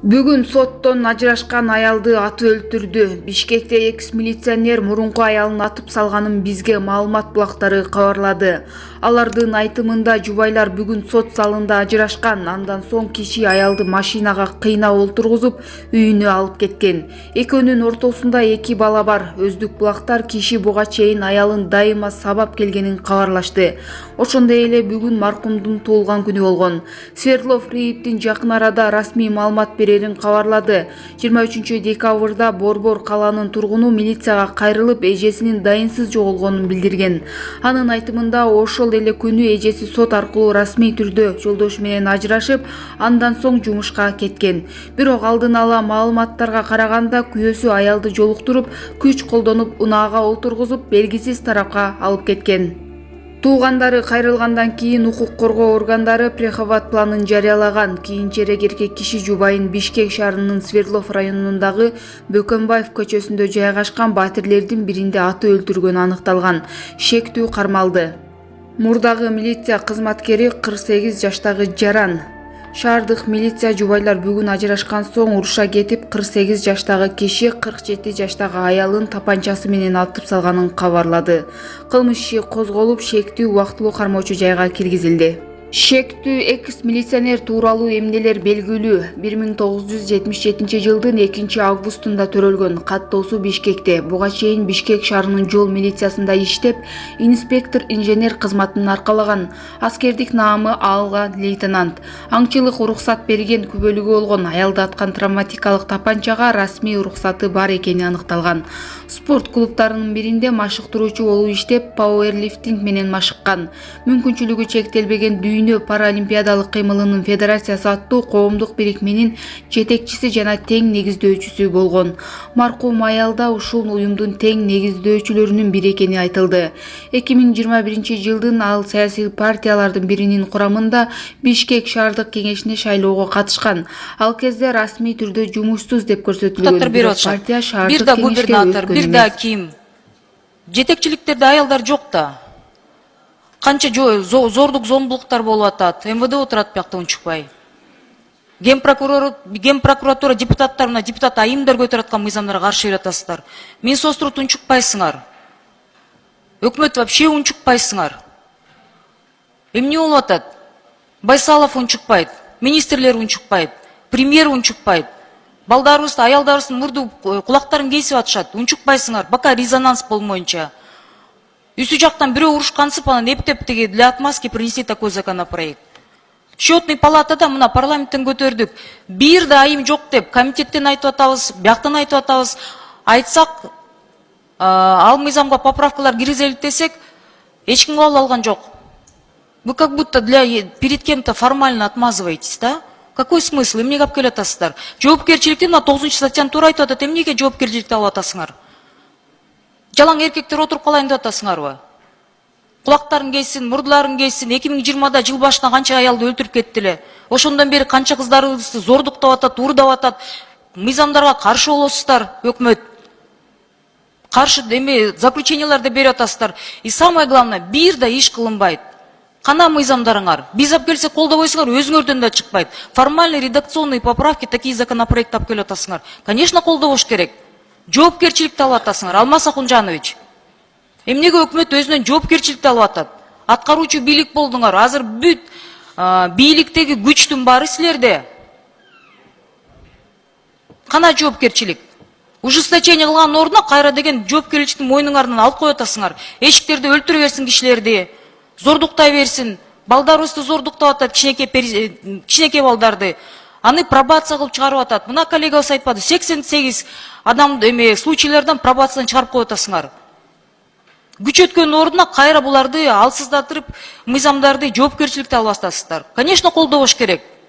Бүгүн соттон ажырашкан аялды атып өлтүрдү. Бишкекте экс-милиционер мурунку аялын атып салганын бизге маалымат булактары кабарлады. Алардын айтымында жубайлар бүгүн сот залында ажырашкан, андан соң киши аялды машинага кыйнап олтургузуп, үйүнө алып кеткен. Экөөнүн ортосунда 2 бала бар. Өздүк булактар киши буга чейин аялын дайыма сабап келгенин кабарлашты. Ошондой эле бүгүн маркумдун туулган күнү болгон. Свердлов Рейиптин жакын арада расмий маалымат берерин кабарлады. 23 декабрда Борбор каланын тургуну милицияга кайрылып, эжесинин дайынсыз жоголгонун билдирген. Анын айтымында ошол эле күнү эжеси сот аркылуу расмий түрдө жолдошу менен ажырашып, андан соң жумушка кеткен. Бирок алдын ала маалыматтарга караганда күйөөсү аялды жолуктуруп, күч колдонуп, унаага олтургузуп, белгисиз тарапка алып кеткен. Туугандары кайрылгандан кийин укук коргоо органдары прехват планын жарыялаган. Кийинчерээк эркек киши жубайын Бишкек шаарынын Свердлов районундагы Бөкөнбаев көчөсүндө жайгашкан батирлердин биринде атып өлтүргөнү аныкталган. Шектүү кармалды. Мурдагы милиция кызматкери 48 жаштагы Жаран. Шаардык милиция жубайлар бүгүн ажырашкан соң уруша кетип, 48 жаштагы киши 47 жаштагы аялын тапанчасы менен атып салганын кабарлады. Кылмыш иши козголуп, шектүү убактылуу кармоочу жайга киргизилди. Шектүү экс-милиционер тууралуу эмнелер белгилүү. 1977 жылдын 2 августунда төрөлгөн. Каттоосу Бишкекте. Буга чейин Бишкек шаарынын жол милициясында иштеп, инспектор-инженер кызматын аркалаган. Аскердик наамы алган лейтенант. Аңчылык уруксат берген, күбөлүгү болгон. Аялды аткан травматикалык тапанчага расмий уруксаты бар экени аныкталган. Спорт клубтарынын биринде машыктыруучу болуп иштеп, пауэрлифтинг менен машыккан. Мүмкүнчүлүгү чектелбеген Дүйнө паралимпиадалык кыймылынын федерациясы аттуу коомдук бирикменин жетекчиси жана тең негиздөөчүсү болгон. Маркум аял да ушул уюмдун тең негиздөөчүлөрүнүн бири экени айтылды. 2021 жылдын ал саясий партиялардын биринин курамында Бишкек шаардык кеңешине шайлоого катышкан. Ал кезде расмий түрдө жумушсуз деп көрсөтүлгөн. Партия шаардык кеңешке бир да ким жетекчиликтерде аялдар жок да. Канча зордук зомбулуктар болуп атат. МВД отурат биякта унчукпай. Ген прокуратура депутаттар мына депутат айымдар көтөрүп аткан мыйзамдарга каршы берип атасыздар. Минсоцтруд унчукпайсыңар. Өкмөт вообще унчукпайсыңар. Эмне болуп атат? Байсалов унчукпайт, министрлер унчукпайт, премьер унчукпайт. Балдарыбыз, аялдарыбыздын мурду кулактарын кесип атышат. Унчукпайсыңар, бака резонанс болмоюнча. Үсү жактан бирөө урушкансып, анан эптеп теги для отмазки принесли такой законопроект. Счетный палатада мына парламенттен көтөрдүк. Бир да айым жок деп комитеттен айтып атабыз, бияктан айтып атабыз. Айтсак, ал мыйзамга поправкалар киргизелик десек, эч ким кабыл алган жок. Вы как будто перед кем-то формально отмазываетесь, да? Какой смысл? Эмнеге алып келип атасыздар? Жоопкерчиликти мына 9 статьяны туура айтып атат. Эмнеге жоопкерчиликти алып атасыңар? Жалаң эркектер отуруп калайын деп атасыңарбы? Кулактарын кессин, мурдуларын кессин. 2020-да жыл башына канча аялды өлтүрүп кетти эле. Ошондон бери канча кыздарыбызды зордуктап атат, уурдап атат. Мыйзамдарга каршы болосуздар, өкмөт. Каршы заключенияларды берип атасыздар. И самое главное, бир да иш кылынбайт. Кана мыйзамдарыңар. Биз алып келсек колдобойсуңар, өзүңөрдөн да чыкпайт. Формальный редакционные поправки такие законопроекты алып келип атасыңар. Конечно, колдобош керек. Жоопкерчиликти алып атасыңар, Алмаз Акунжанович. Эмнеге өкмөт өзүнөн жоопкерчиликти алып атат? Аткаруучу бийлик болдуңар. Азыр бүт бийликтеги күчтүн баары силерде. Кана жоопкерчилик? Ужесточение кылган ордуна кайра деген жоопкерчиликтин мойнуңардан алып коюп атасыңар. Эшиктерди өлтүрө берсин кишилерди. Зордуктай берсин. Балдарыбызды зордуктап атат, кичинекей балдарды. Аны пробация кылып чыгарып атат. Мына коллегабыз айтпады, 88 адам случайлардан пробациядан чыгарып коюп атасыңар. Күч өткөн ордуна кайра буларды алсыздатырып, мыйзамдарды жоопкерчиликти алып атасыздар. Конечно, колдобош керек.